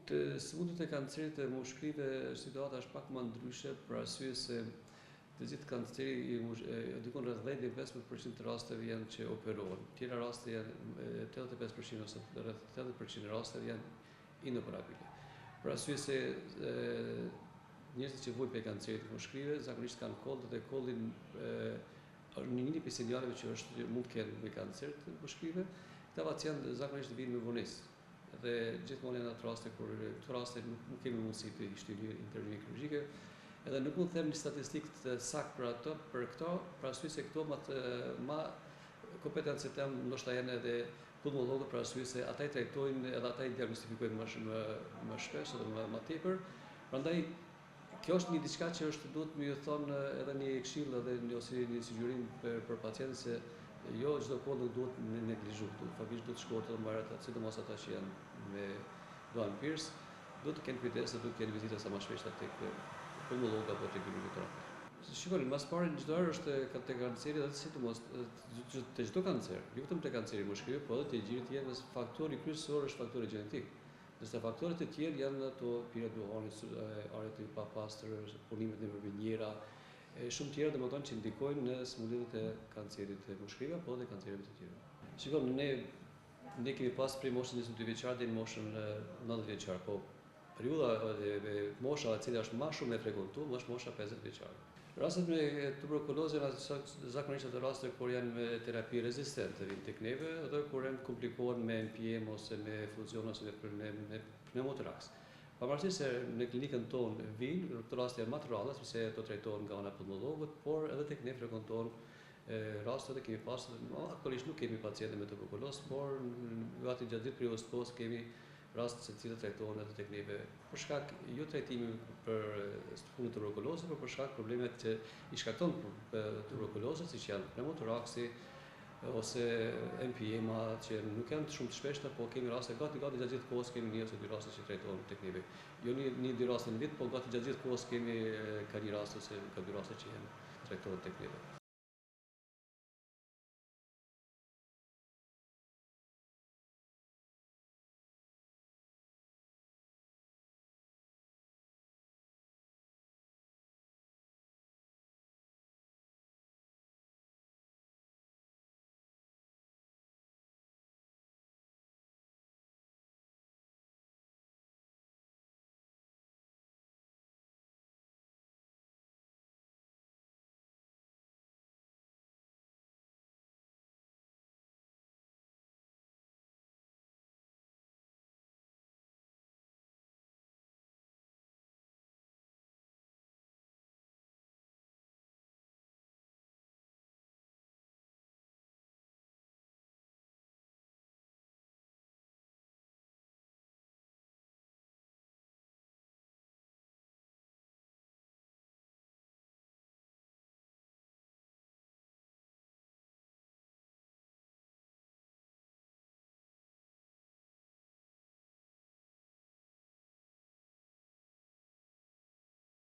Të sëmundjet e kancerit të mushkërive situata është pak më ndryshe për arsye se të gjithë kanceri dikon rreth 10-15% të rasteve janë që operohen. Tjera raste janë 85% ose rreth 80% rasteve janë inoperabile. Për arsye se njerëzit që vujnë për kancerit të mushkërive zakonisht kanë koll dhe kollin një pjesë sinjaleve që mund të kenë me kancer të mushkërive, këta pacientë zakonisht vinë me vonesë. Dhe gjithmonë janë ato raste kur këto raste nuk kemi mundësi të shtyjë intervenime kirurgjike, edhe nuk mund të them një statistikë të saktë për këto, për arsye se këto ma kompetencët e ndoshta janë edhe pulmonologët, për arsye se ata i trajtojnë edhe ata i diagnostifikojnë më shpesh edhe më tepër. Prandaj kjo është një diçka që duhet më ju thonë edhe një këshill edhe ose një sugjerim për pacientët se jo çdo kohë nuk duhet neglizhu, faktikisht duhet shkohet edhe marrë ata, sidomos ata që janë me duan pirs, duhet të kenë kujdes dhe duhet të kenë vizita sa më shpeshta tek pulmonolog apo tek reumatolog. Shikoni, mas pari çdo herë është te kanceri dhe sidomos te çdo kancer, jo vetëm te kanceri i mushkërive, por edhe te gjirit janë faktori kryesor është faktori gjenetik. Ndërsa faktorët e tjerë janë ato pirja e duhanit, aret e papastër, punimet në mënyrë shumë tjera domethënë që ndikojnë në sëmundjet e kancerit të mushkërive apo dhe kancereve të tjera. Shikoni, ne kemi pas prej moshës 22 vjeçar deri në moshën 90 vjeçar, po periudha e mosha e cila është më shumë e frekuentuar është mosha 50 vjeçar. Rastet me tuberkulozë janë zakonisht ato raste kur janë me terapi rezistente vinë tek neve dhe kur janë komplikohen me NPM ose me fuzion ose me pneumotoraks. Pavarësisht se në klinikën tonë vinë, këto raste janë më të rralla sepse ato trajtohen nga ana pulmonologët, por edhe tek ne frekontohen raste dhe kemi pasur, aktualisht nuk kemi pacientë me tuberkulozë, por gati gjatë gjithë periudhës postë kemi raste se cilët trajtohen edhe tek neve për shkak jo trajtimi për punë tuberkulozë, por për shkak problemeve që i shkakton tuberkulozën, siç janë pneumotoraksi ose NPM-a që nuk janë shumë të shpeshta, po kemi raste gati gjatë gjithë kohës kemi një ose dy raste që trajtohen tek neve. Jo një dy raste në vit, po gati gjatë gjithë kohës kemi ka një rast ose ka dy raste që janë trajtohen tek neve.